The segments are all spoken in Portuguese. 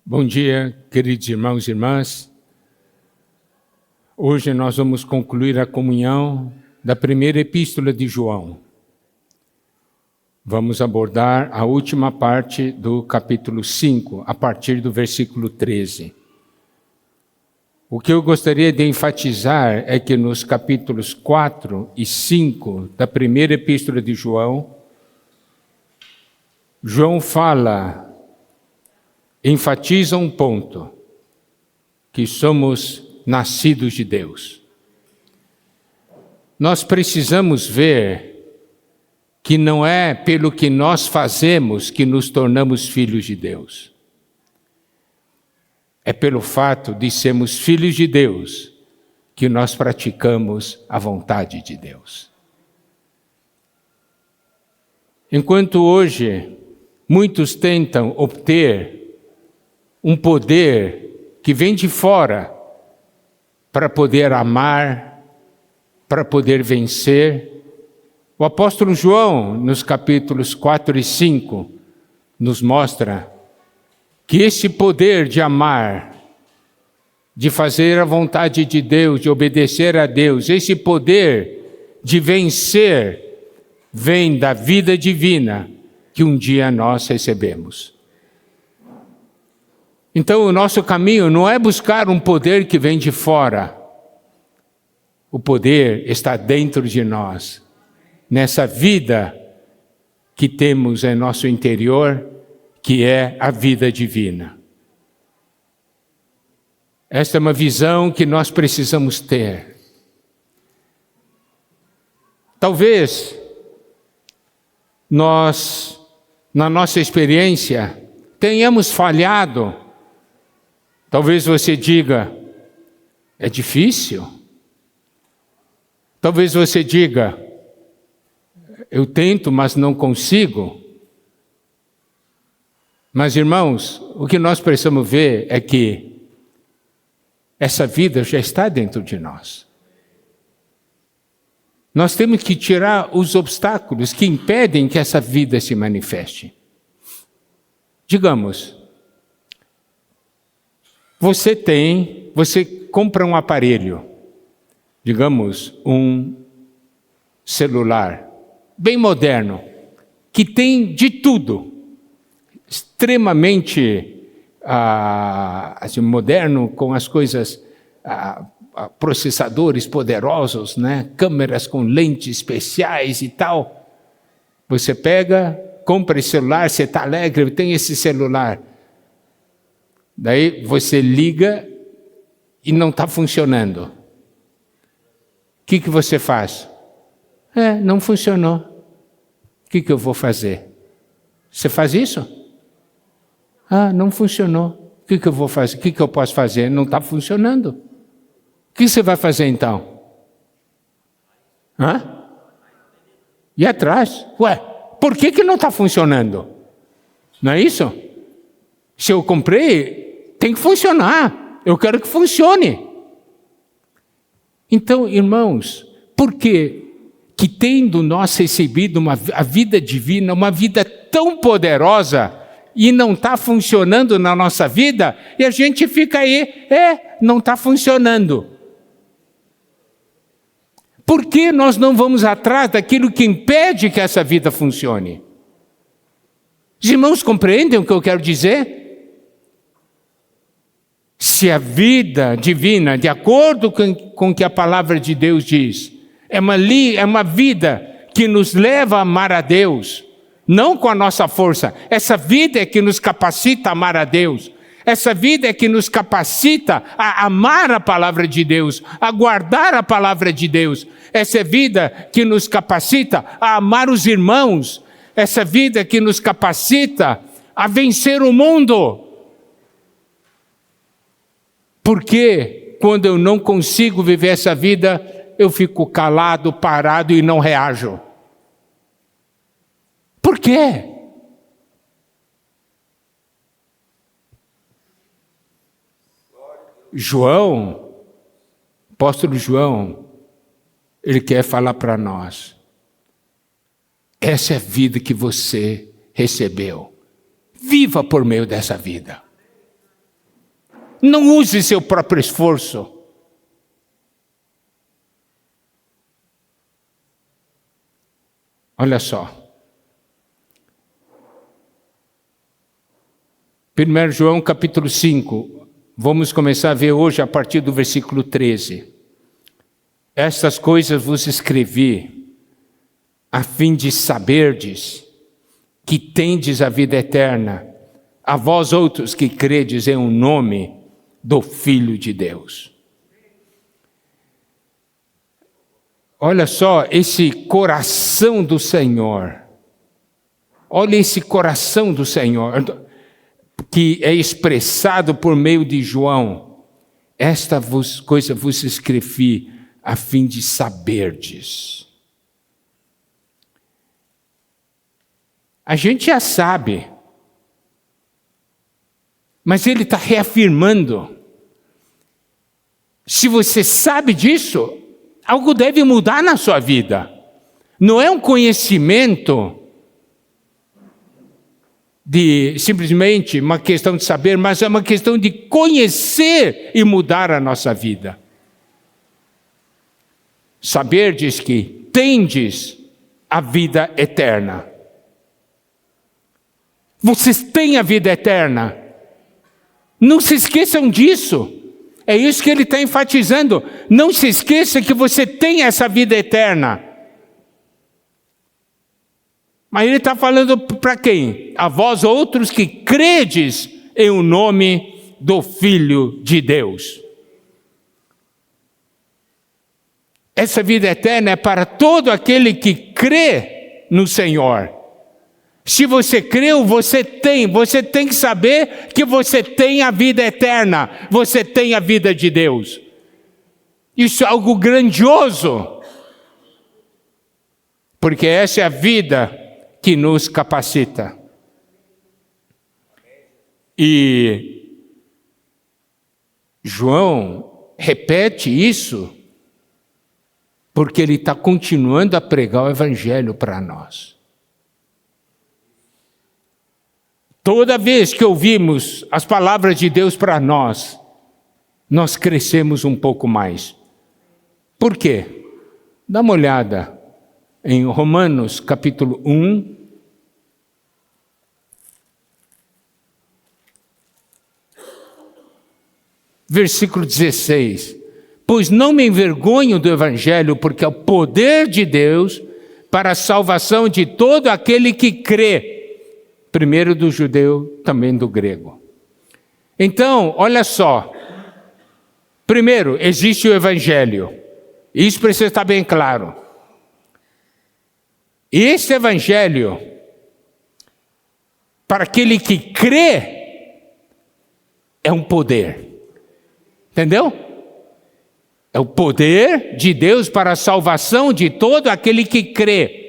Bom dia, queridos irmãos e irmãs. Hoje nós vamos concluir a comunhão da primeira epístola de João. Vamos abordar a última parte do capítulo 5, a partir do versículo 13. O que eu gostaria de enfatizar é que nos capítulos 4 e 5 da primeira epístola de João, João enfatiza um ponto, que somos nascidos de Deus. Nós precisamos ver que não é pelo que nós fazemos que nos tornamos filhos de Deus. É pelo fato de sermos filhos de Deus que nós praticamos a vontade de Deus. Enquanto hoje muitos tentam obter um poder que vem de fora para poder amar, para poder vencer, o apóstolo João, nos capítulos 4 e 5, nos mostra que esse poder de amar, de fazer a vontade de Deus, de obedecer a Deus, esse poder de vencer, vem da vida divina que um dia nós recebemos. Então o nosso caminho não é buscar um poder que vem de fora. O poder está dentro de nós, nessa vida que temos em nosso interior, que é a vida divina. Esta é uma visão que nós precisamos ter. Talvez nós, na nossa experiência, tenhamos falhado. Talvez você diga, é difícil. Talvez você diga, eu tento, mas não consigo. Mas, irmãos, o que nós precisamos ver é que essa vida já está dentro de nós. Nós temos que tirar os obstáculos que impedem que essa vida se manifeste. Digamos, você compra um aparelho, digamos, um celular bem moderno, que tem de tudo, extremamente assim, moderno, com as coisas, processadores poderosos, né? Câmeras com lentes especiais e tal. Você pega, compra esse celular, você está alegre, tem esse celular. Daí você liga e não está funcionando. O que você faz? Não funcionou. O que eu vou fazer? Você faz isso? Não funcionou. O que eu vou fazer? O que eu posso fazer? Não está funcionando. O que você vai fazer então? E atrás? Por que não está funcionando? Não é isso? Se eu comprei, tem que funcionar. Eu quero que funcione. Então, irmãos, por que tendo nós recebido a vida divina, uma vida tão poderosa, e não está funcionando na nossa vida, e a gente fica aí, não está funcionando. Por que nós não vamos atrás daquilo que impede que essa vida funcione? Os irmãos compreendem o que eu quero dizer? Se a vida divina, de acordo com o que a palavra de Deus diz, é uma vida que nos leva a amar a Deus, não com a nossa força. Essa vida é que nos capacita a amar a Deus. Essa vida é que nos capacita a amar a palavra de Deus, a guardar a palavra de Deus. Essa vida que nos capacita a amar os irmãos. Essa vida que nos capacita a vencer o mundo. Porque quando eu não consigo viver essa vida, eu fico calado, parado e não reajo. Por quê? Apóstolo João, ele quer falar para nós. Essa é a vida que você recebeu. Viva por meio dessa vida. Não use seu próprio esforço. Olha só. 1 João capítulo 5, vamos começar a ver hoje a partir do versículo 13. Estas coisas vos escrevi, a fim de saberdes que tendes a vida eterna, a vós outros que credes em um nome do Filho de Deus. Olha só esse coração do Senhor. Olha esse coração do Senhor, que é expressado por meio de João. Esta coisa vos escrevi, a fim de saberdes. A gente já sabe, mas ele está reafirmando. Se você sabe disso, algo deve mudar na sua vida. Não é um conhecimento de simplesmente uma questão de saber, mas é uma questão de conhecer e mudar a nossa vida. Saberdes que tendes a vida eterna. Vocês têm a vida eterna. Não se esqueçam disso. É isso que ele está enfatizando. Não se esqueça que você tem essa vida eterna. Mas ele está falando para quem? A vós outros que credes em o nome do Filho de Deus. Essa vida eterna é para todo aquele que crê no Senhor. Se você creu, você tem que saber que você tem a vida eterna, você tem a vida de Deus. Isso é algo grandioso, porque essa é a vida que nos capacita. E João repete isso, porque ele está continuando a pregar o Evangelho para nós. Toda vez que ouvimos as palavras de Deus para nós, nós crescemos um pouco mais. Por quê? Dá uma olhada em Romanos capítulo 1. Versículo 16. Pois não me envergonho do Evangelho, porque é o poder de Deus para a salvação de todo aquele que crê. Primeiro do judeu, também do grego. Então, olha só. Primeiro, existe o Evangelho. Isso precisa estar bem claro. E esse Evangelho, para aquele que crê, é um poder. Entendeu? É o poder de Deus para a salvação de todo aquele que crê.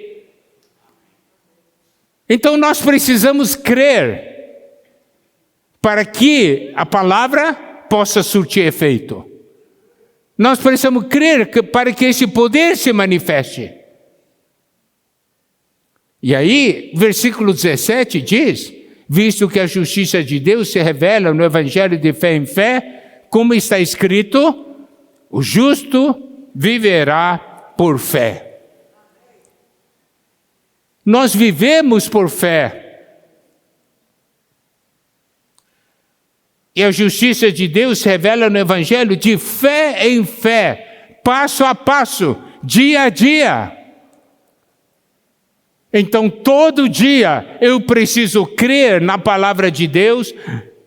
Então nós precisamos crer para que a palavra possa surtir efeito. Nós precisamos crer para que esse poder se manifeste. E aí, versículo 17 diz: visto que a justiça de Deus se revela no Evangelho de fé em fé, como está escrito, o justo viverá por fé. Nós vivemos por fé. E a justiça de Deus se revela no Evangelho de fé em fé, passo a passo, dia a dia. Então, todo dia eu preciso crer na palavra de Deus,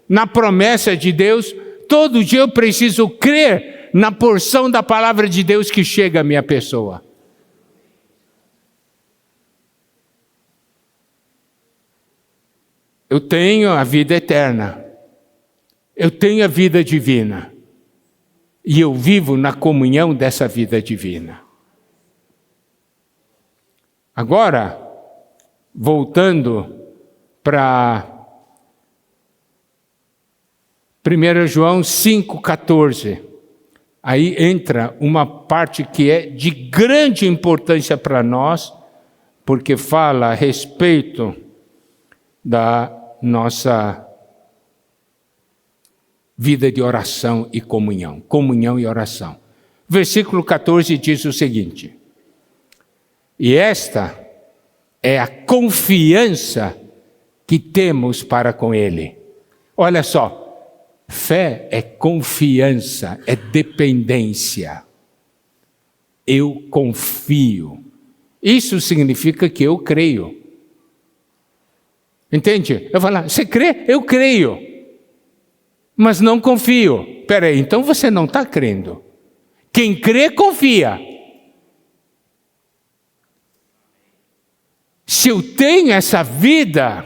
na promessa de Deus. Todo dia eu preciso crer na porção da palavra de Deus que chega à minha pessoa. Eu tenho a vida eterna. Eu tenho a vida divina. E eu vivo na comunhão dessa vida divina. Agora, voltando para 1 João 5,14. Aí entra uma parte que é de grande importância para nós, porque fala a respeito da nossa vida de oração e comunhão. Comunhão e oração. Versículo 14 diz o seguinte: e esta é a confiança que temos para com Ele. Olha só, fé é confiança, é dependência. Eu confio. Isso significa que eu creio. Entende? Eu falo, você crê? Eu creio. Mas não confio. Espera aí, então você não está crendo. Quem crê, confia. Se eu tenho essa vida,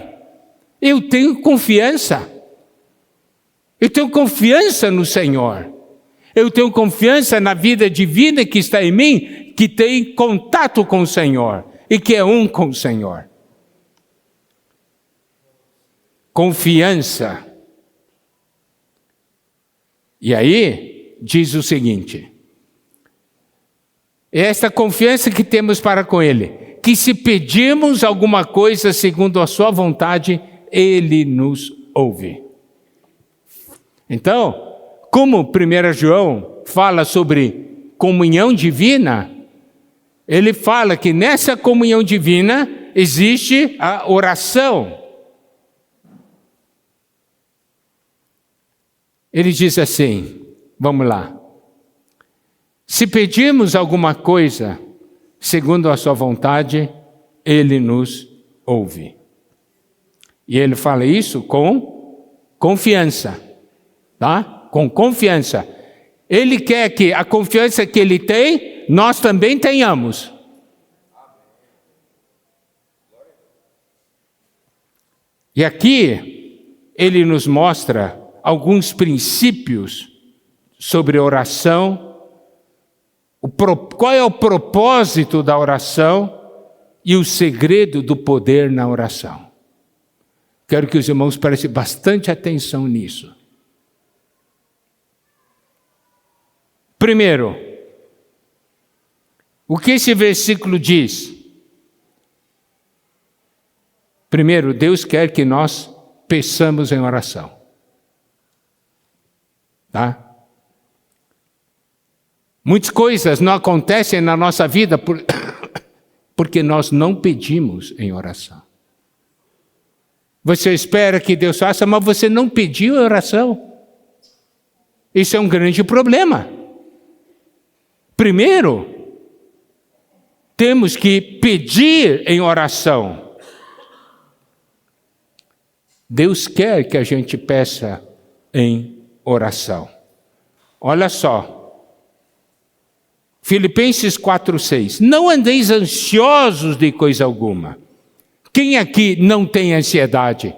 eu tenho confiança. Eu tenho confiança no Senhor. Eu tenho confiança na vida divina que está em mim, que tem contato com o Senhor e que é um com o Senhor. Confiança. E aí, diz o seguinte: é esta confiança que temos para com Ele, que se pedirmos alguma coisa segundo a sua vontade, Ele nos ouve. Então, como 1 João fala sobre comunhão divina, ele fala que nessa comunhão divina existe a oração. Ele diz assim, vamos lá. Se pedirmos alguma coisa segundo a sua vontade, Ele nos ouve. E ele fala isso com confiança, tá? Com confiança. Ele quer que a confiança que Ele tem, nós também tenhamos. E aqui, Ele nos mostra alguns princípios sobre oração, qual é o propósito da oração e o segredo do poder na oração. Quero que os irmãos prestem bastante atenção nisso. Primeiro, o que esse versículo diz? Primeiro, Deus quer que nós peçamos em oração. Tá? Muitas coisas não acontecem na nossa vida porque nós não pedimos em oração. Você espera que Deus faça, mas você não pediu em oração. Isso é um grande problema. Primeiro, temos que pedir em oração. Deus quer que a gente peça em oração. Olha só. Filipenses 4:6. Não andeis ansiosos de coisa alguma. Quem aqui não tem ansiedade?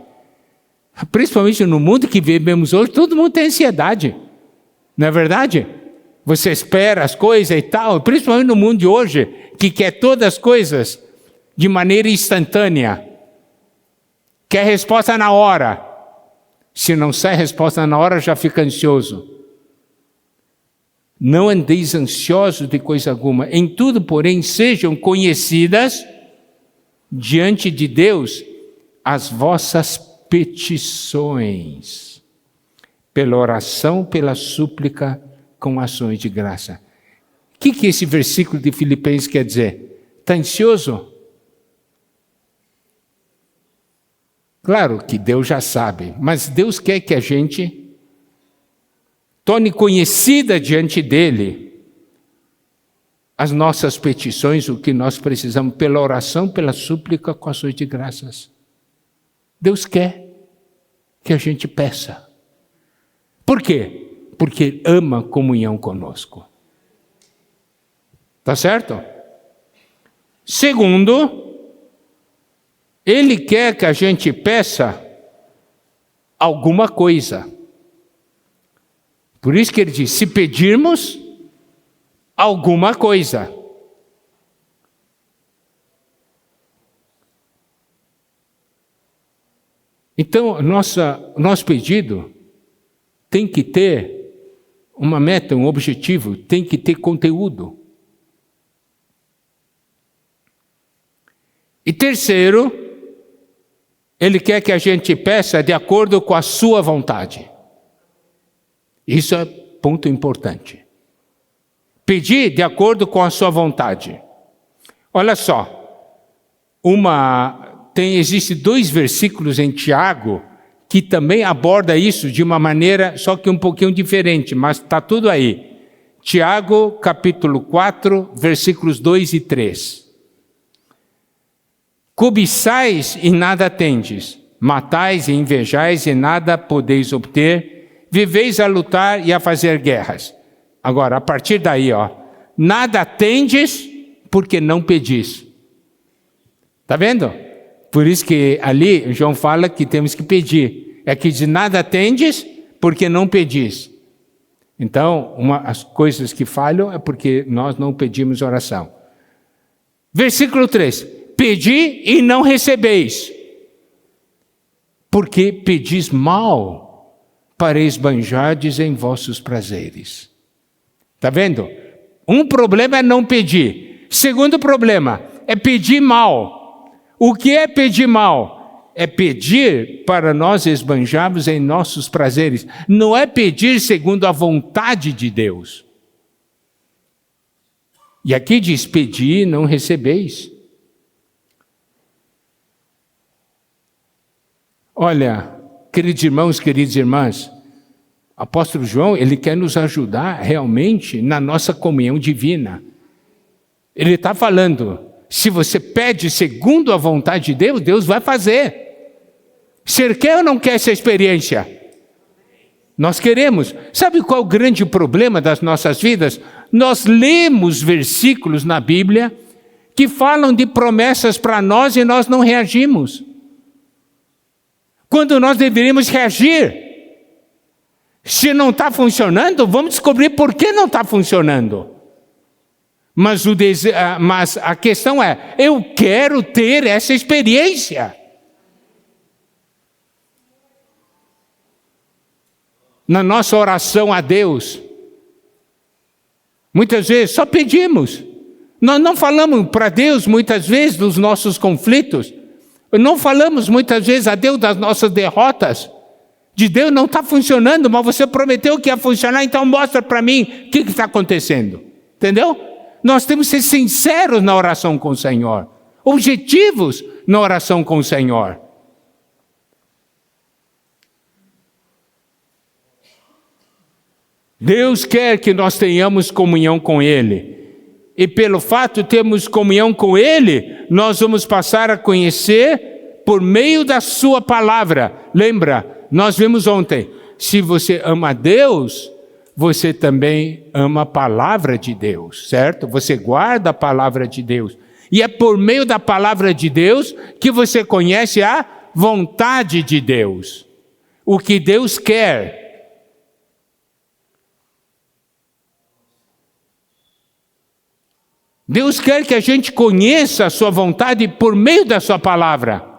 Principalmente no mundo que vivemos hoje, todo mundo tem ansiedade. Não é verdade? Você espera as coisas e tal, principalmente no mundo de hoje, que quer todas as coisas de maneira instantânea. Quer resposta na hora. Se não sai resposta na hora, já fica ansioso. Não andeis ansiosos de coisa alguma. Em tudo, porém, sejam conhecidas diante de Deus as vossas petições, pela oração, pela súplica, com ações de graça. O que esse versículo de Filipenses quer dizer? Está ansioso? Claro que Deus já sabe, mas Deus quer que a gente torne conhecida diante dEle as nossas petições, o que nós precisamos, pela oração, pela súplica, com ações de graças. Deus quer que a gente peça. Por quê? Porque Ele ama comunhão conosco. Tá certo? Segundo, Ele quer que a gente peça alguma coisa. Por isso que Ele diz, se pedirmos alguma coisa. Então, nosso pedido tem que ter uma meta, um objetivo, tem que ter conteúdo. E terceiro, Ele quer que a gente peça de acordo com a sua vontade. Isso é ponto importante. Pedir de acordo com a sua vontade. Olha só, existem 2 versículos em Tiago que também aborda isso de uma maneira, só que um pouquinho diferente, mas está tudo aí. Tiago, capítulo 4, versículos 2 e 3. Cobiçais e nada tendes, matais e invejais e nada podeis obter, viveis a lutar e a fazer guerras. Agora, a partir daí, nada tendes porque não pedis. Está vendo? Por isso que ali João fala que temos que pedir. É que de nada tendes porque não pedis. Então, as coisas que falham é porque nós não pedimos oração. Versículo 3. Pedi e não recebeis, porque pedis mal para esbanjardes em vossos prazeres. Está vendo? Um problema é não pedir. Segundo problema é pedir mal. O que é pedir mal? É pedir para nós esbanjarmos em nossos prazeres. Não é pedir segundo a vontade de Deus. E aqui diz, pedi e não recebeis. Olha, queridos irmãos, queridas irmãs, o apóstolo João, ele quer nos ajudar realmente na nossa comunhão divina. Ele está falando, se você pede segundo a vontade de Deus, Deus vai fazer. Você quer ou não quer essa experiência? Nós queremos. Sabe qual é o grande problema das nossas vidas? Nós lemos versículos na Bíblia que falam de promessas para nós e nós não reagimos. Quando nós deveríamos reagir. Se não está funcionando, vamos descobrir por que não está funcionando. Mas a questão é, eu quero ter essa experiência. Na nossa oração a Deus, muitas vezes só pedimos. Nós não falamos para Deus muitas vezes dos nossos conflitos. Não falamos muitas vezes a Deus das nossas derrotas. De Deus não está funcionando, mas você prometeu que ia funcionar, então mostra para mim o que está acontecendo. Entendeu? Nós temos que ser sinceros na oração com o Senhor. Objetivos na oração com o Senhor. Deus quer que nós tenhamos comunhão com Ele. E pelo fato de termos comunhão com Ele, nós vamos passar a conhecer por meio da sua palavra. Lembra? Nós vimos ontem, se você ama Deus, você também ama a palavra de Deus, certo? Você guarda a palavra de Deus. E é por meio da palavra de Deus que você conhece a vontade de Deus. O que Deus quer. Deus quer que a gente conheça a sua vontade por meio da sua palavra.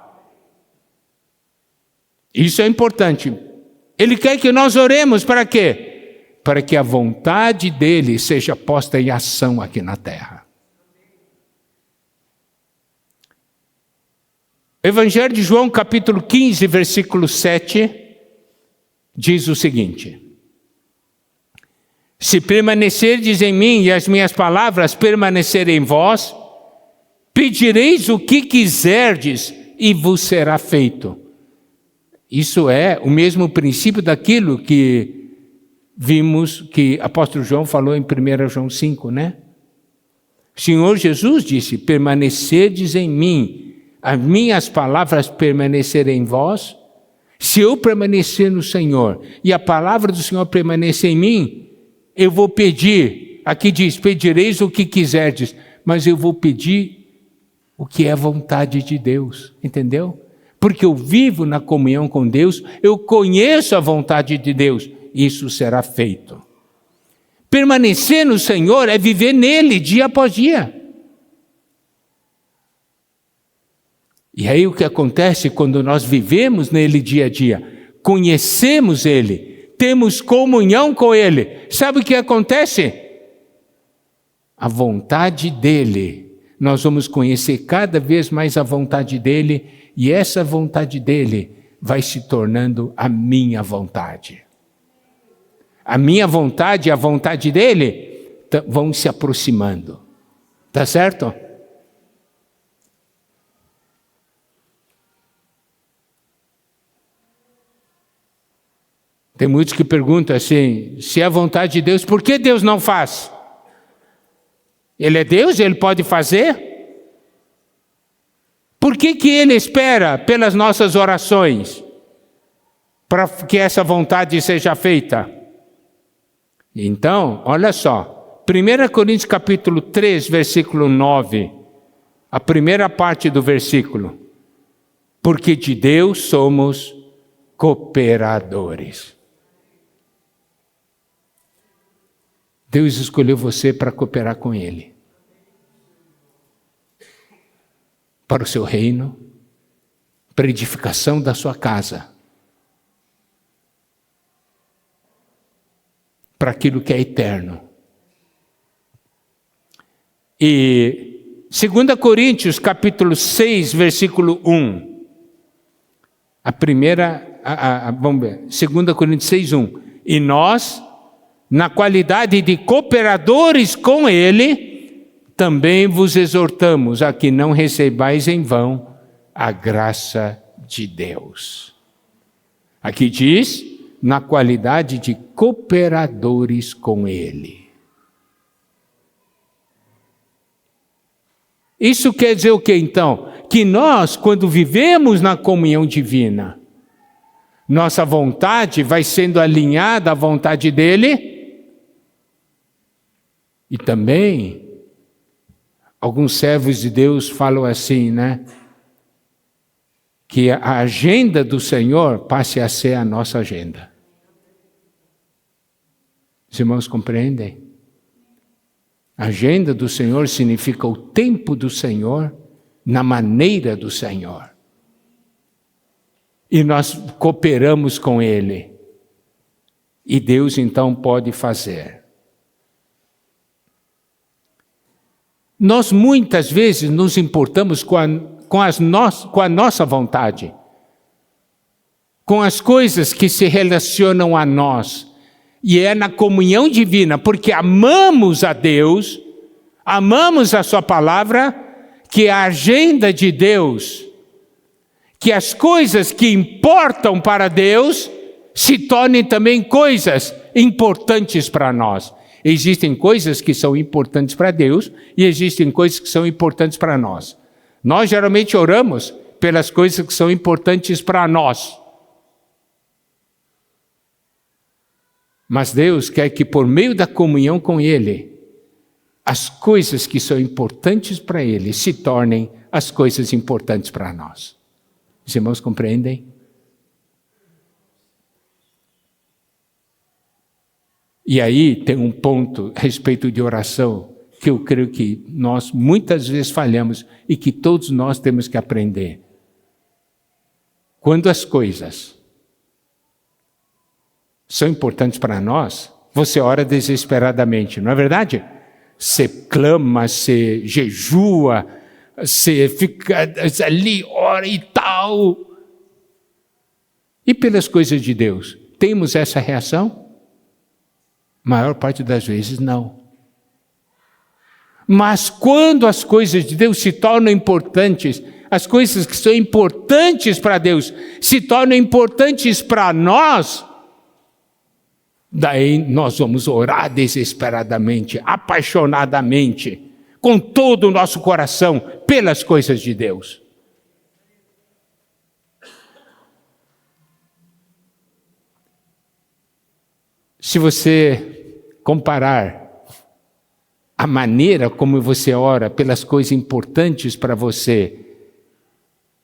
Isso é importante. Ele quer que nós oremos para quê? Para que a vontade dele seja posta em ação aqui na terra. Evangelho de João, capítulo 15, versículo 7, diz o seguinte: se permanecerdes em mim e as minhas palavras permanecerem em vós, pedireis o que quiserdes e vos será feito. Isso é o mesmo princípio daquilo que vimos que o apóstolo João falou em 1 João 5, né? O Senhor Jesus disse, permanecerdes em mim, as minhas palavras permanecerem em vós. Se eu permanecer no Senhor e a palavra do Senhor permanecer em mim, eu vou pedir, aqui diz, pedireis o que quiserdes, mas eu vou pedir o que é a vontade de Deus, entendeu? Porque eu vivo na comunhão com Deus, eu conheço a vontade de Deus, isso será feito. Permanecer no Senhor é viver nele dia após dia. E aí o que acontece quando nós vivemos nele dia a dia? Conhecemos ele, temos comunhão com ele. Sabe o que acontece? A vontade dele. Nós vamos conhecer cada vez mais a vontade dele, e essa vontade dele vai se tornando a minha vontade. a minha vontade e a vontade dele vão se aproximando. Tá certo? Tem muitos que perguntam assim, se é a vontade de Deus, por que Deus não faz? Ele é Deus, ele pode fazer? Por que Ele espera pelas nossas orações para que essa vontade seja feita? Então, olha só, 1 Coríntios capítulo 3, versículo 9, a primeira parte do versículo, porque de Deus somos cooperadores. Deus escolheu você para cooperar com Ele. Para o seu reino, para a edificação da sua casa. Para aquilo que é eterno. E 2 Coríntios capítulo 6, versículo 1. Vamos ver, 2 Coríntios 6, 1. E nós, na qualidade de cooperadores com Ele, também vos exortamos a que não recebais em vão a graça de Deus. Aqui diz, na qualidade de cooperadores com Ele. Isso quer dizer o que então? Que nós, quando vivemos na comunhão divina, nossa vontade vai sendo alinhada à vontade dEle, e também alguns servos de Deus falam assim, né? Que a agenda do Senhor passe a ser a nossa agenda. Os irmãos compreendem? A agenda do Senhor significa o tempo do Senhor na maneira do Senhor. E nós cooperamos com Ele. E Deus então pode fazer. Nós muitas vezes nos importamos com a nossa vontade, com as coisas que se relacionam a nós, e é na comunhão divina, porque amamos a Deus, amamos a sua palavra, que a agenda de Deus, que as coisas que importam para Deus, se tornem também coisas importantes para nós. Existem coisas que são importantes para Deus e existem coisas que são importantes para nós. Nós geralmente oramos pelas coisas que são importantes para nós. Mas Deus quer que por meio da comunhão com Ele, as coisas que são importantes para Ele se tornem as coisas importantes para nós. Os irmãos compreendem? E aí tem um ponto a respeito de oração que eu creio que nós muitas vezes falhamos e que todos nós temos que aprender. Quando as coisas são importantes para nós, você ora desesperadamente, não é verdade? Você clama, você jejua, você fica ali, ora e tal. E pelas coisas de Deus, temos essa reação? Maior parte das vezes não. Mas quando as coisas de Deus se tornam importantes, as coisas que são importantes para Deus se tornam importantes para nós, daí nós vamos orar desesperadamente, apaixonadamente, com todo o nosso coração, pelas coisas de Deus. Se você comparar a maneira como você ora pelas coisas importantes para você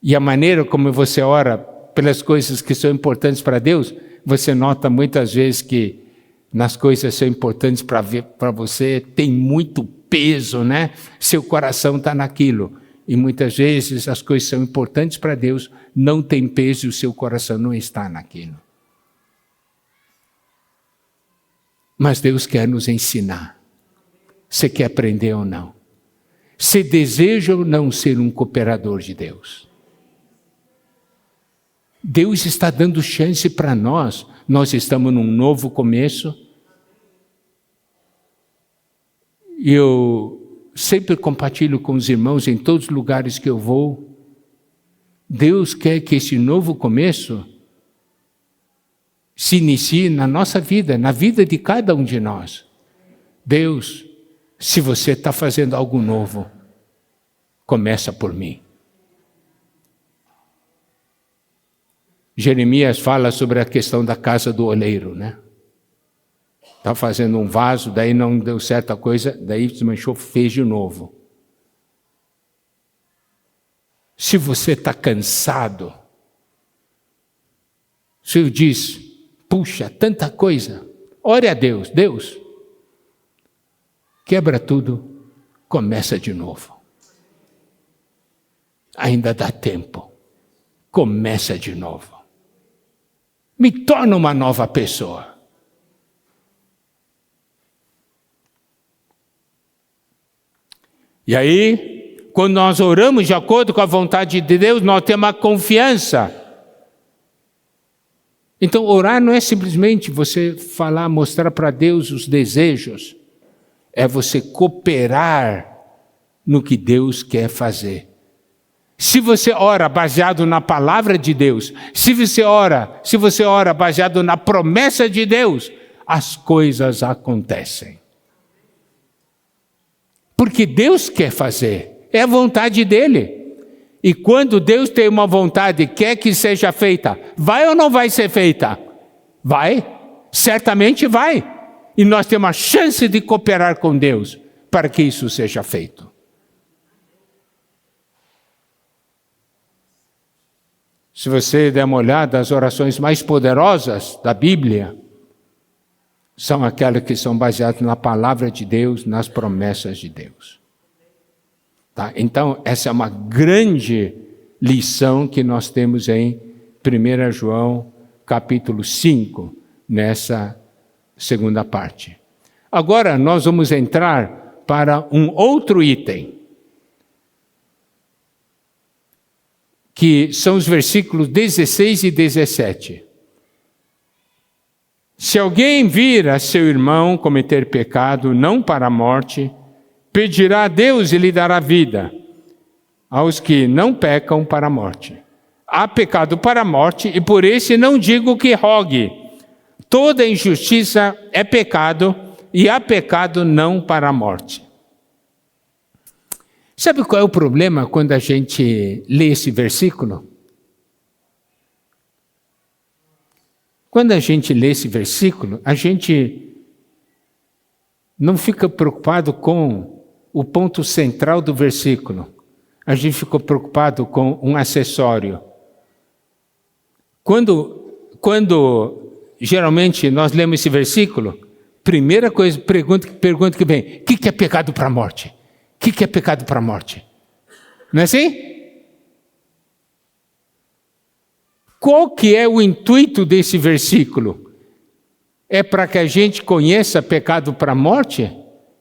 e a maneira como você ora pelas coisas que são importantes para Deus, você nota muitas vezes que nas coisas que são importantes para você tem muito peso, né? Seu coração está naquilo. E muitas vezes as coisas são importantes para Deus, não tem peso e o seu coração não está naquilo. Mas Deus quer nos ensinar. Você quer aprender ou não? Você deseja ou não ser um cooperador de Deus? Deus está dando chance para nós. Nós estamos num novo começo. E eu sempre compartilho com os irmãos em todos os lugares que eu vou. Deus quer que esse novo começo se inicie na nossa vida, na vida de cada um de nós. Deus, se você está fazendo algo novo, começa por mim. Jeremias fala sobre a questão da casa do oleiro, né? Está fazendo um vaso, daí não deu certa coisa, daí desmanchou, fez de novo. Se você está cansado, o Senhor diz, puxa, tanta coisa, ore a Deus, Deus, quebra tudo, começa de novo. Ainda dá tempo, começa de novo. Me torna uma nova pessoa. E aí, quando nós oramos de acordo com a vontade de Deus, nós temos a confiança. Então, orar não é simplesmente você falar, mostrar para Deus os desejos. É você cooperar no que Deus quer fazer. Se você ora baseado na palavra de Deus, se você ora baseado na promessa de Deus, as coisas acontecem. Porque Deus quer fazer, é a vontade dele. E quando Deus tem uma vontade, quer que seja feita, vai ou não vai ser feita? Vai, certamente vai. E nós temos a chance de cooperar com Deus para que isso seja feito. Se você der uma olhada, as orações mais poderosas da Bíblia são aquelas que são baseadas na palavra de Deus, nas promessas de Deus. Tá? Então, essa é uma grande lição que nós temos em 1 João, capítulo 5, nessa segunda parte. Agora, nós vamos entrar para um outro item, que são os versículos 16 e 17. Se alguém vir a seu irmão cometer pecado, não para a morte, pedirá a Deus e lhe dará vida, aos que não pecam para a morte. Há pecado para a morte, e por esse não digo que rogue. Toda injustiça é pecado, e há pecado não para a morte. Sabe qual é o problema quando a gente lê esse versículo? Quando a gente lê esse versículo, a gente não fica preocupado com o ponto central do versículo. A gente ficou preocupado com um acessório. Quando geralmente nós lemos esse versículo, primeira coisa, pergunta que vem, o que é pecado para a morte? O que é pecado para a morte? Não é assim? Qual que é o intuito desse versículo? É para que a gente conheça pecado para a morte?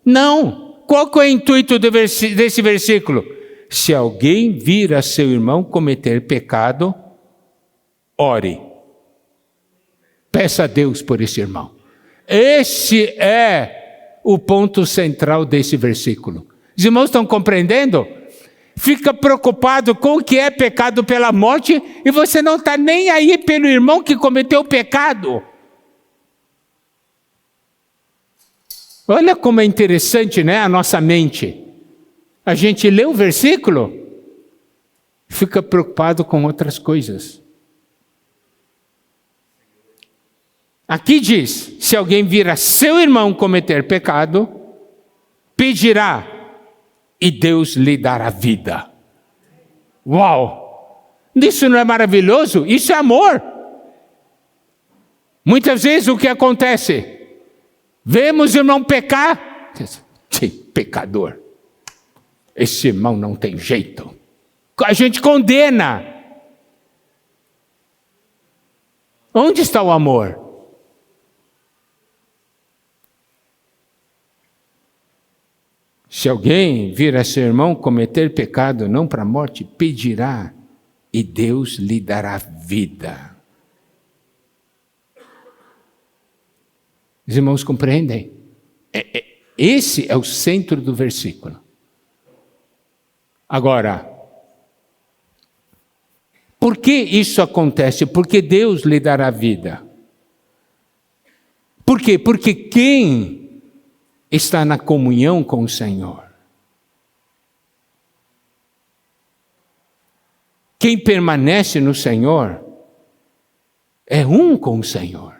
Não. Qual que é o intuito desse versículo? Se alguém vir a seu irmão cometer pecado, ore. Peça a Deus por esse irmão. Esse é o ponto central desse versículo. Os irmãos estão compreendendo? Fica preocupado com o que é pecado pela morte e você não está nem aí pelo irmão que cometeu o pecado. Olha como é interessante, né, a nossa mente. A gente lê o versículo, fica preocupado com outras coisas. Aqui diz, se alguém vir a seu irmão cometer pecado, pedirá e Deus lhe dará vida. Uau! Isso não é maravilhoso? Isso é amor. Muitas vezes o que acontece? Vemos o irmão pecar. Pecador. Esse irmão não tem jeito. A gente condena. Onde está o amor? Se alguém vir a seu irmão cometer pecado, não para a morte, pedirá e Deus lhe dará vida. Os irmãos compreendem? Esse é o centro do versículo. Agora, por que isso acontece? Porque Deus lhe dará vida. Por quê? Porque quem está na comunhão com o Senhor, quem permanece no Senhor, é um com o Senhor.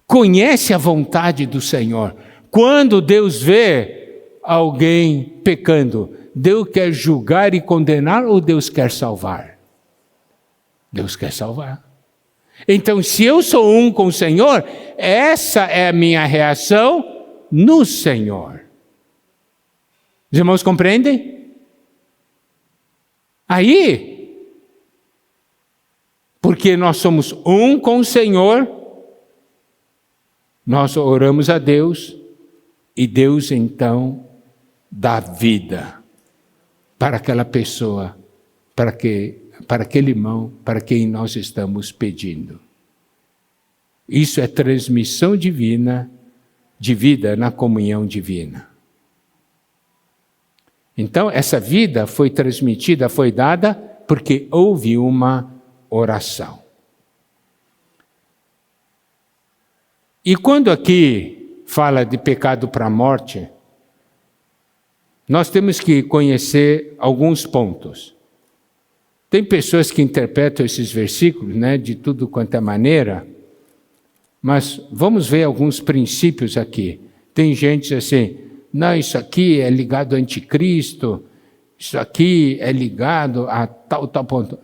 Conhece a vontade do Senhor. Quando Deus vê alguém pecando, Deus quer julgar e condenar ou Deus quer salvar? Deus quer salvar. Então, se eu sou um com o Senhor, essa é a minha reação no Senhor. Os irmãos compreendem? Aí, porque nós somos um com o Senhor, nós oramos a Deus e Deus então dá vida para aquela pessoa, para aquele irmão, para quem nós estamos pedindo. Isso é transmissão divina, de vida na comunhão divina. Então, essa vida foi transmitida, foi dada, porque houve uma oração. E quando aqui fala de pecado para a morte, nós temos que conhecer alguns pontos. Tem pessoas que interpretam esses versículos, de tudo quanto é maneira, mas vamos ver alguns princípios aqui. Tem gente assim, não, isso aqui é ligado ao anticristo, isso aqui é ligado a tal ponto.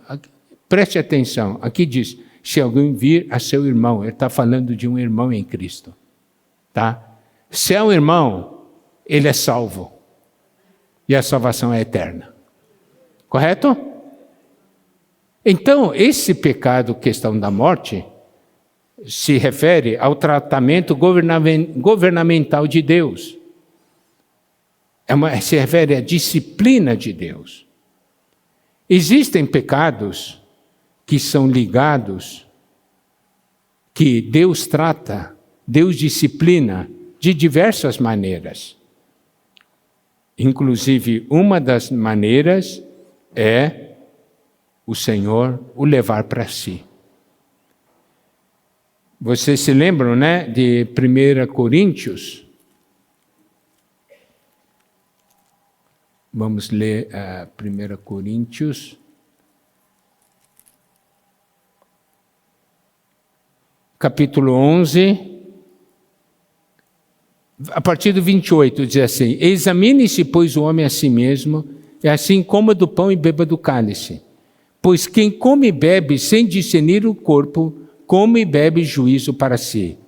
Preste atenção, aqui diz, se alguém vir a seu irmão, ele está falando de um irmão em Cristo. Tá? Se é um irmão, ele é salvo. E a salvação é eterna. Correto? Então, esse pecado, questão da morte, se refere ao tratamento governamental de Deus. Se refere à disciplina de Deus. Existem pecados que são ligados, que Deus trata, Deus disciplina de diversas maneiras. Inclusive, uma das maneiras é o Senhor o levar para si. Vocês se lembram, de 1 Coríntios? Vamos ler 1 Coríntios. Capítulo 11. A partir do 28, diz assim: examine-se, pois, o homem a si mesmo, e assim coma do pão e beba do cálice. Pois quem come e bebe sem discernir o corpo, come e bebe juízo para si.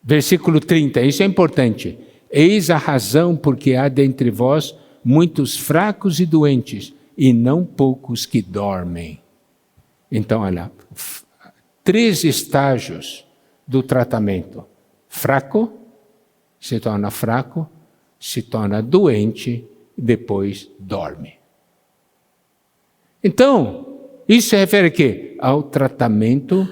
Versículo 30, isso é importante. Eis a razão porque há dentre vós muitos fracos e doentes, e não poucos que dormem. Então, olha, 3 estágios do tratamento. Fraco, se torna fraco, se torna doente e depois dorme. Então, isso se refere a quê? Ao tratamento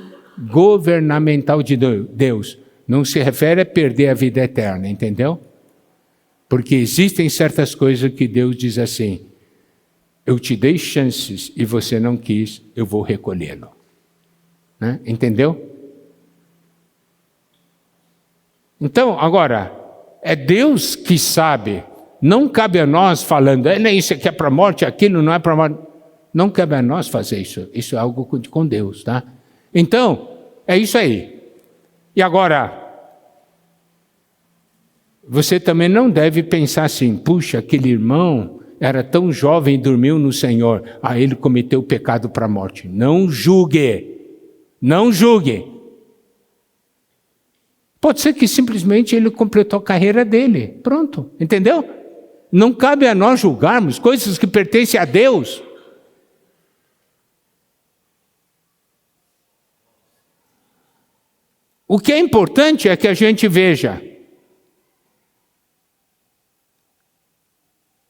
governamental de Deus. Não se refere a perder a vida eterna, entendeu? Porque existem certas coisas que Deus diz assim, eu te dei chances e você não quis, eu vou recolhê-lo. Entendeu? Então, agora, é Deus que sabe, não cabe a nós falando, isso aqui é para a morte, aquilo não é para a morte. Não cabe a nós fazer isso é algo com Deus, tá? Então, é isso aí. E agora, você também não deve pensar assim, puxa, aquele irmão era tão jovem e dormiu no Senhor, ele cometeu pecado para a morte. Não julgue, não julgue. Pode ser que simplesmente ele completou a carreira dele, pronto, entendeu? Não cabe a nós julgarmos coisas que pertencem a Deus. O que é importante é que a gente veja.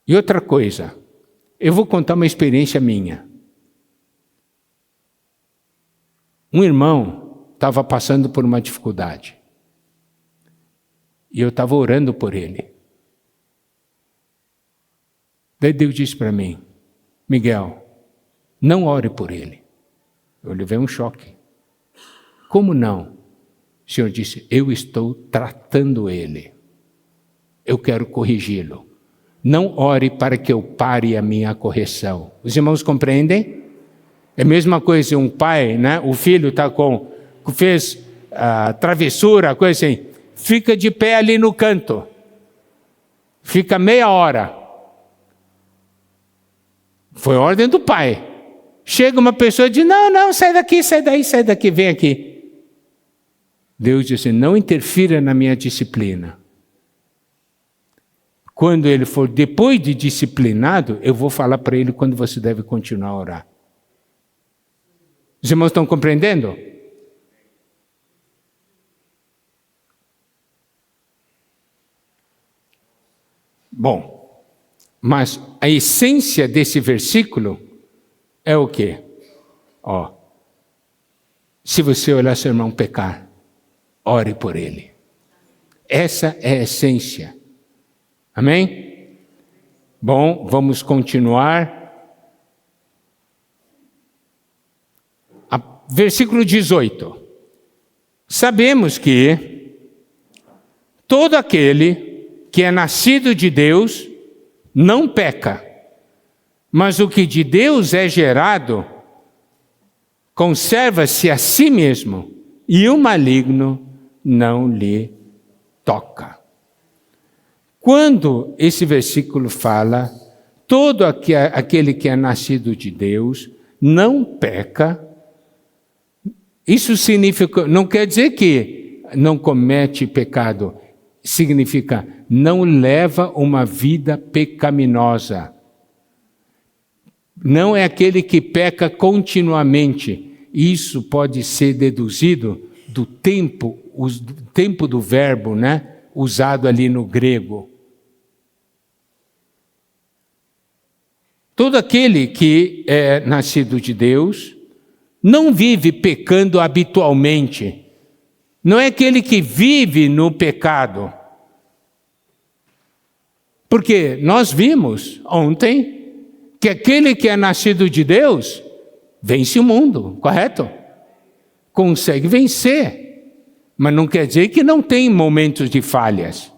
E outra coisa, eu vou contar uma experiência minha. Um irmão estava passando por uma dificuldade. E eu estava orando por ele. Daí Deus disse para mim, Miguel, não ore por ele. Eu levei um choque. Como não? O Senhor disse, eu estou tratando ele. Eu quero corrigi-lo. Não ore para que eu pare a minha correção. Os irmãos compreendem? É a mesma coisa um pai, né? O filho fez travessura, coisa assim. Fica de pé ali no canto. Fica meia hora. Foi ordem do pai. Chega uma pessoa e diz, não, sai daqui, sai daqui, vem aqui. Deus disse, não interfira na minha disciplina. Quando ele for, depois de disciplinado, eu vou falar para ele quando você deve continuar a orar. Os irmãos estão compreendendo? Bom, mas a essência desse versículo é o quê? Se você olhar seu irmão pecar, ore por ele. Essa é a essência. Amém? Bom, vamos continuar. Versículo 18. Sabemos que todo aquele que é nascido de Deus não peca, mas o que de Deus é gerado conserva-se a si mesmo e o maligno não lhe toca. Quando esse versículo fala, todo aquele que é nascido de Deus não peca, isso significa, não quer dizer que não comete pecado, significa não leva uma vida pecaminosa. Não é aquele que peca continuamente. Isso pode ser deduzido do tempo, o tempo do verbo, né? Usado ali no grego. Todo aquele que é nascido de Deus não vive pecando habitualmente. Não é aquele que vive no pecado. Porque nós vimos ontem que aquele que é nascido de Deus vence o mundo, correto? Consegue vencer. Mas não quer dizer que não tem momentos de falhas.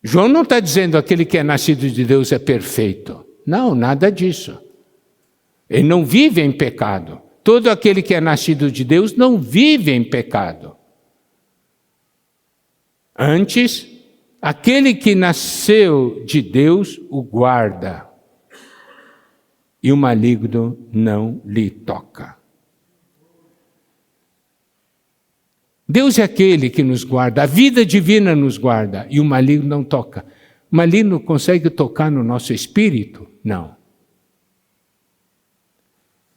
João não está dizendo que aquele que é nascido de Deus é perfeito. Não, nada disso. Ele não vive em pecado. Todo aquele que é nascido de Deus não vive em pecado. Antes, aquele que nasceu de Deus o guarda, e o maligno não lhe toca. Deus é aquele que nos guarda, a vida divina nos guarda, e o maligno não toca. O maligno consegue tocar no nosso espírito? Não.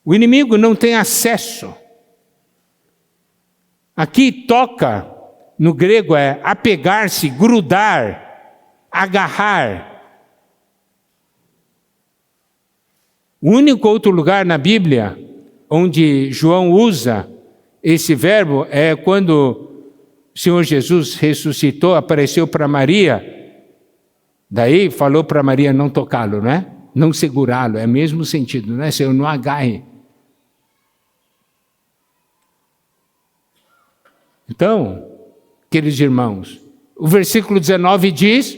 O inimigo não tem acesso. Aqui toca, no grego é apegar-se, grudar, agarrar. O único outro lugar na Bíblia onde João usa esse verbo é quando o Senhor Jesus ressuscitou, apareceu para Maria. Daí falou para Maria não tocá-lo, né? Não segurá-lo, é o mesmo sentido, né? Senhor, não agarre. Então, queridos irmãos, o versículo 19 diz,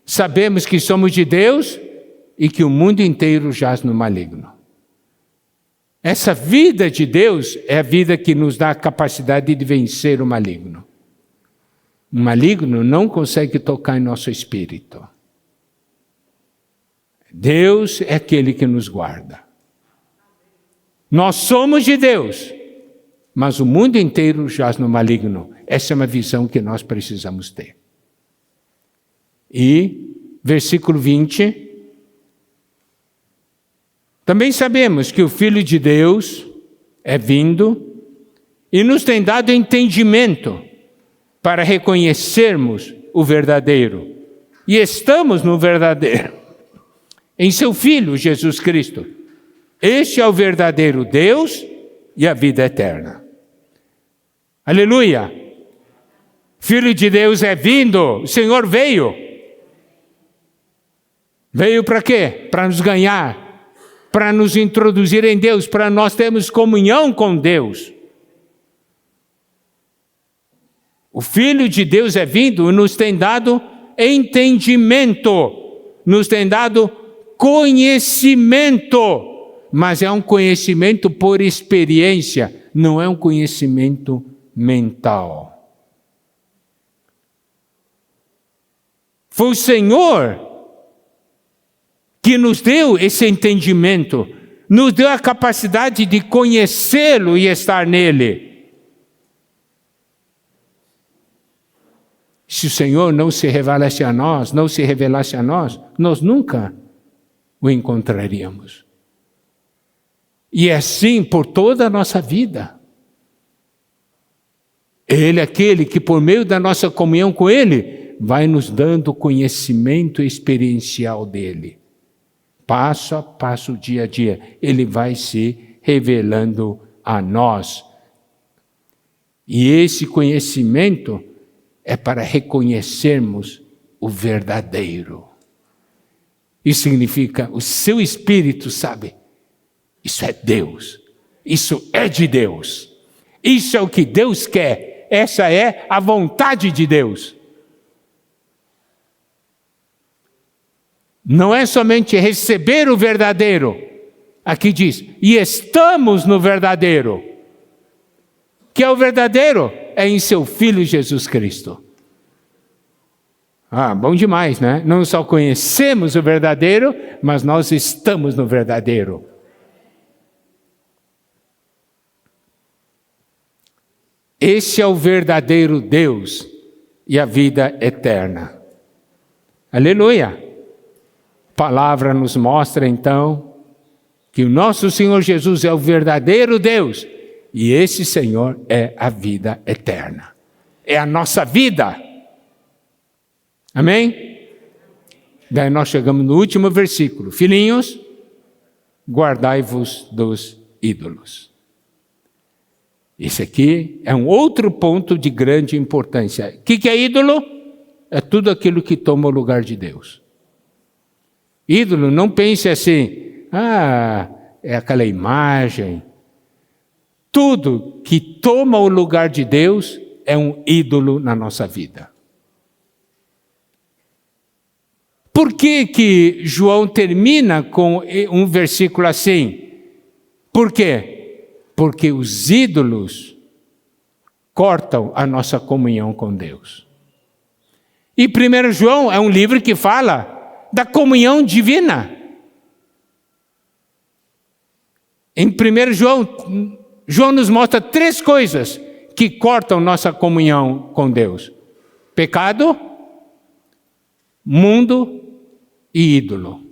sabemos que somos de Deus e que o mundo inteiro jaz no maligno. Essa vida de Deus é a vida que nos dá a capacidade de vencer o maligno. O maligno não consegue tocar em nosso espírito. Deus é aquele que nos guarda. Nós somos de Deus, mas o mundo inteiro jaz no maligno. Essa é uma visão que nós precisamos ter. E, versículo 20... Também sabemos que o Filho de Deus é vindo e nos tem dado entendimento para reconhecermos o verdadeiro. E estamos no verdadeiro, em seu Filho, Jesus Cristo. Este é o verdadeiro Deus e a vida eterna. Aleluia! Filho de Deus é vindo, o Senhor veio. Veio para quê? Para nos ganhar, para nos introduzir em Deus, para nós termos comunhão com Deus. O Filho de Deus é vindo e nos tem dado entendimento, nos tem dado conhecimento, mas é um conhecimento por experiência, não é um conhecimento mental. Foi o Senhor que nos deu esse entendimento, nos deu a capacidade de conhecê-lo e estar nele. Se o Senhor não se revelasse a nós, nós nunca o encontraríamos. E é assim por toda a nossa vida. Ele é aquele que, por meio da nossa comunhão com Ele, vai nos dando conhecimento experiencial dele. Passo a passo, dia a dia, Ele vai se revelando a nós. E esse conhecimento é para reconhecermos o verdadeiro. Isso significa, o seu espírito sabe, isso é Deus, isso é de Deus, isso é o que Deus quer, essa é a vontade de Deus. Não é somente receber o verdadeiro, aqui diz, e estamos no verdadeiro. Que é o verdadeiro? É em seu Filho Jesus Cristo. Bom demais, né? Não só conhecemos o verdadeiro, mas nós estamos no verdadeiro. Esse é o verdadeiro Deus e a vida eterna. Aleluia! A palavra nos mostra então que o nosso Senhor Jesus é o verdadeiro Deus e esse Senhor é a vida eterna. É a nossa vida. Amém? Daí nós chegamos no último versículo. Filhinhos, guardai-vos dos ídolos. Esse aqui é um outro ponto de grande importância. O que é ídolo? É tudo aquilo que toma o lugar de Deus. Ídolo, não pense assim, é aquela imagem. Tudo que toma o lugar de Deus é um ídolo na nossa vida. Por que João termina com um versículo assim? Por quê? Porque os ídolos cortam a nossa comunhão com Deus. E 1 João é um livro que fala da comunhão divina. Em 1 João, João nos mostra 3 coisas que cortam nossa comunhão com Deus: pecado, mundo e ídolo.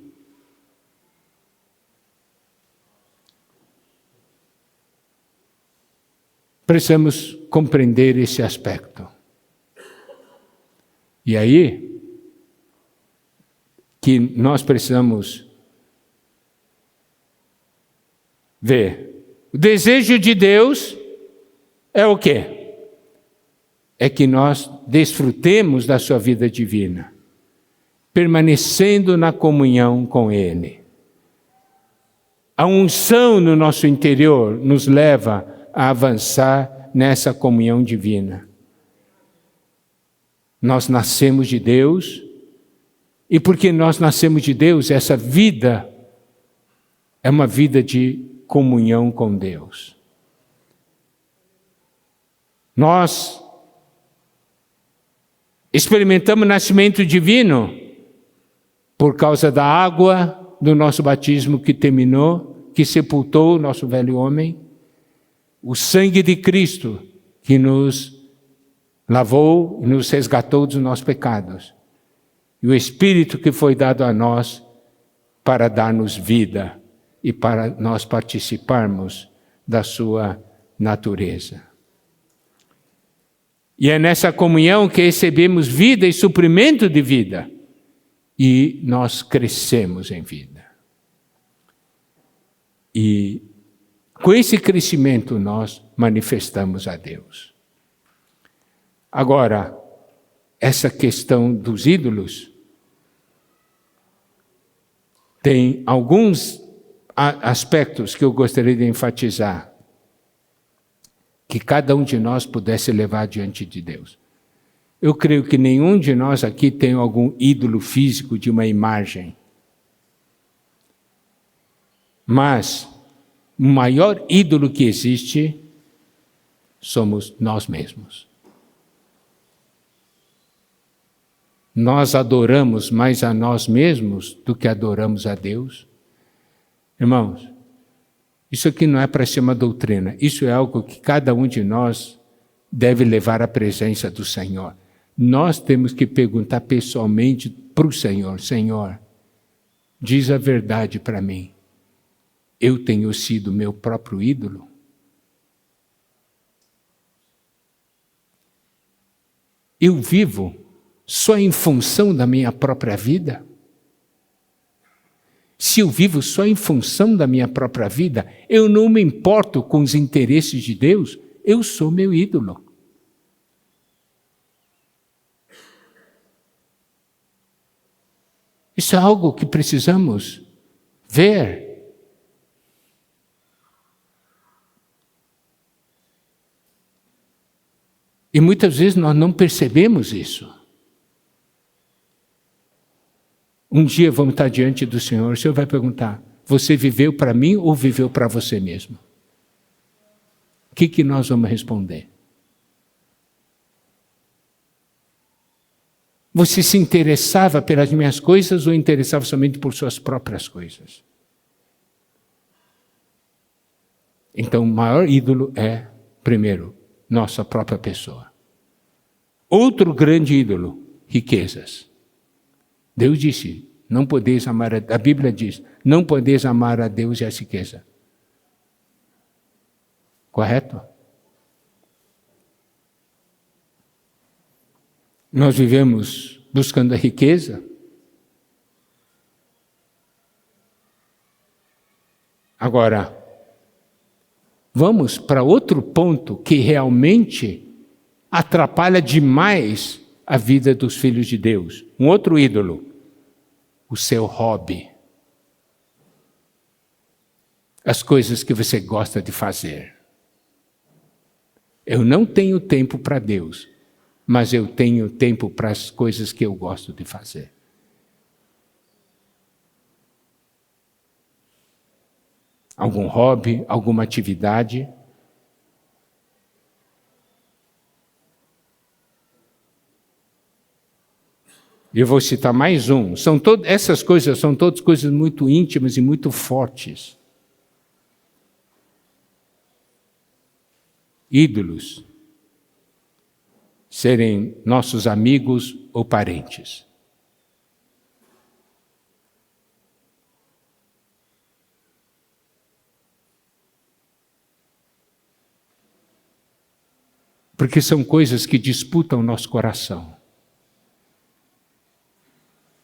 Precisamos compreender esse aspecto. E aí, que nós precisamos ver. O desejo de Deus é o quê? É que nós desfrutemos da sua vida divina, permanecendo na comunhão com Ele. A unção no nosso interior nos leva a avançar nessa comunhão divina. Nós nascemos de Deus, e porque nós nascemos de Deus, essa vida é uma vida de comunhão com Deus. Nós experimentamos o nascimento divino por causa da água do nosso batismo que terminou, que sepultou o nosso velho homem, o sangue de Cristo que nos lavou e nos resgatou dos nossos pecados, e o Espírito que foi dado a nós para dar-nos vida e para nós participarmos da sua natureza. E é nessa comunhão que recebemos vida e suprimento de vida, e nós crescemos em vida. E com esse crescimento nós manifestamos a Deus. Agora, essa questão dos ídolos tem alguns aspectos que eu gostaria de enfatizar, que cada um de nós pudesse levar diante de Deus. Eu creio que nenhum de nós aqui tem algum ídolo físico de uma imagem. Mas o maior ídolo que existe somos nós mesmos. Nós adoramos mais a nós mesmos do que adoramos a Deus. Irmãos, isso aqui não é para ser uma doutrina, isso é algo que cada um de nós deve levar à presença do Senhor. Nós temos que perguntar pessoalmente para o Senhor: Senhor, diz a verdade para mim. Eu tenho sido meu próprio ídolo? Eu vivo só em função da minha própria vida? Se eu vivo só em função da minha própria vida, eu não me importo com os interesses de Deus, eu sou meu ídolo. Isso é algo que precisamos ver. E muitas vezes nós não percebemos isso. Um dia vamos estar diante do Senhor, o Senhor vai perguntar: você viveu para mim ou viveu para você mesmo? O que nós vamos responder? Você se interessava pelas minhas coisas ou interessava somente por suas próprias coisas? Então, o maior ídolo é, primeiro, nossa própria pessoa. Outro grande ídolo, riquezas. Deus disse, não podeis amar, a Bíblia diz, não podeis amar a Deus e a riqueza. Correto? Nós vivemos buscando a riqueza. Agora, vamos para outro ponto que realmente atrapalha demais a vida dos filhos de Deus. Um outro ídolo, o seu hobby. As coisas que você gosta de fazer. Eu não tenho tempo para Deus, mas eu tenho tempo para as coisas que eu gosto de fazer. Algum hobby, alguma atividade. Eu vou citar mais um. Essas coisas são todas coisas muito íntimas e muito fortes. Ídolos. Serem nossos amigos ou parentes. Porque são coisas que disputam o nosso coração.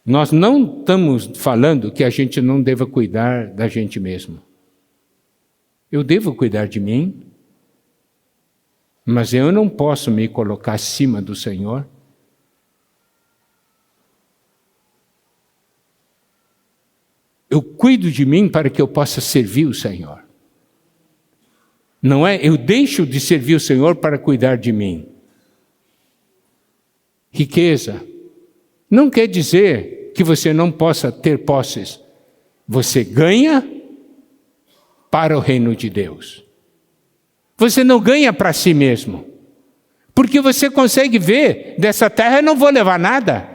Nós não estamos falando que a gente não deva cuidar da gente mesmo. Eu devo cuidar de mim, mas eu não posso me colocar acima do Senhor. Eu cuido de mim para que eu possa servir o Senhor. Não é eu deixo de servir o Senhor para cuidar de mim. Riqueza não quer dizer que você não possa ter posses. Você ganha para o reino de Deus. Você não ganha para si mesmo. Porque você consegue ver, dessa terra eu não vou levar nada.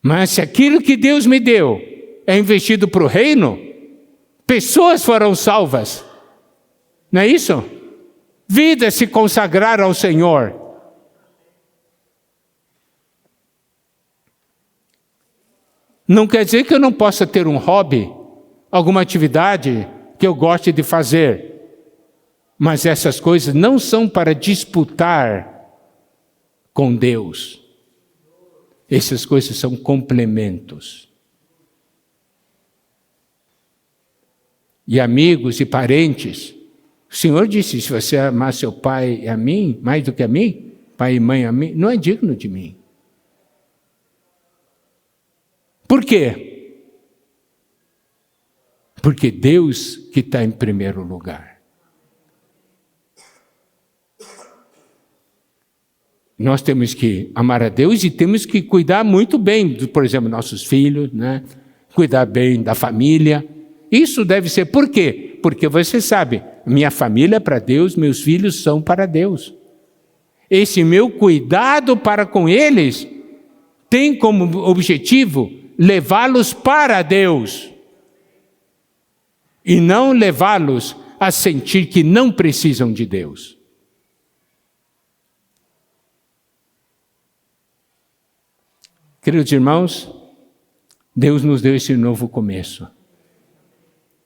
Mas se aquilo que Deus me deu é investido para o reino, pessoas foram salvas. Não é isso? Vidas se consagraram ao Senhor. Não quer dizer que eu não possa ter um hobby, alguma atividade que eu goste de fazer. Mas essas coisas não são para disputar com Deus. Essas coisas são complementos. E amigos e parentes O Senhor disse, se você amar seu pai e a mim, mais do que a mim, pai e mãe a mim, não é digno de mim. Por quê? Porque Deus que está em primeiro lugar. Nós temos que amar a Deus e temos que cuidar muito bem, por exemplo, nossos filhos, né? Cuidar bem da família. Isso deve ser, por quê? Porque você sabe, minha família é para Deus, meus filhos são para Deus. Esse meu cuidado para com eles tem como objetivo levá-los para Deus e não levá-los a sentir que não precisam de Deus. Queridos irmãos, Deus nos deu esse novo começo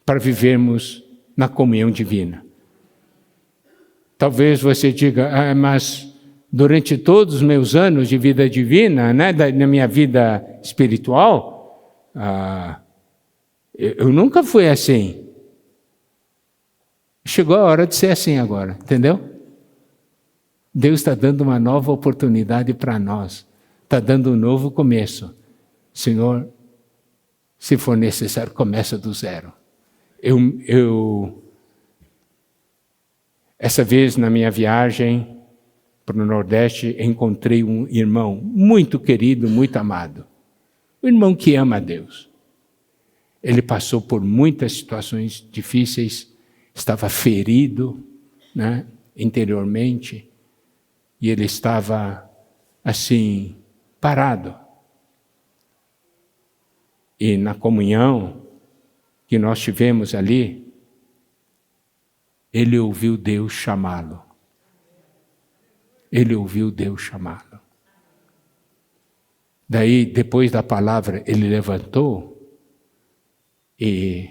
para vivermos na comunhão divina. Talvez você diga, mas durante todos os meus anos de vida divina, né, na minha vida espiritual, eu nunca fui assim. Chegou a hora de ser assim agora, entendeu? Deus está dando uma nova oportunidade para nós. Está dando um novo começo. Senhor, se for necessário, começa do zero. Essa vez na minha viagem para o Nordeste, encontrei um irmão muito querido, muito amado. Um irmão que ama a Deus. Ele passou por muitas situações difíceis, estava ferido, né, interiormente, e ele estava assim, parado. E na comunhão que nós tivemos ali, ele ouviu Deus chamá-lo. Ele ouviu Deus chamá-lo. Daí, depois da palavra, ele levantou e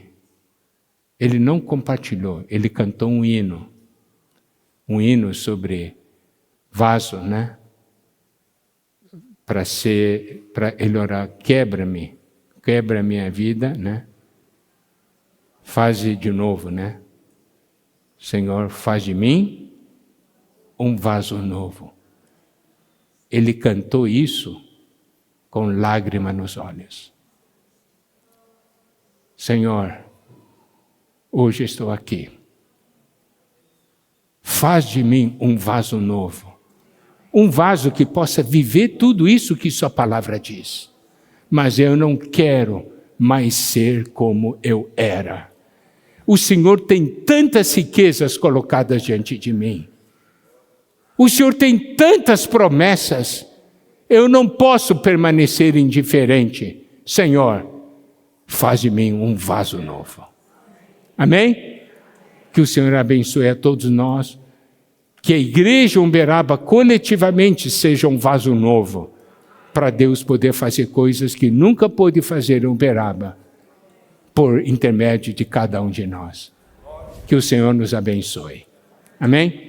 ele não compartilhou, ele cantou um hino sobre vaso, né? Para ele orar, quebra-me, quebra a minha vida, né? Faz de novo, né? Senhor, faz de mim um vaso novo. Ele cantou isso com lágrima nos olhos. Senhor, hoje estou aqui. Faz de mim um vaso novo. Um vaso que possa viver tudo isso que sua palavra diz. Mas eu não quero mais ser como eu era. O Senhor tem tantas riquezas colocadas diante de mim. O Senhor tem tantas promessas. Eu não posso permanecer indiferente. Senhor, faz de mim um vaso novo. Amém? Que o Senhor abençoe a todos nós. Que a igreja Uberaba coletivamente seja um vaso novo. Para Deus poder fazer coisas que nunca pôde fazer em Uberaba. Por intermédio de cada um de nós. Que o Senhor nos abençoe. Amém?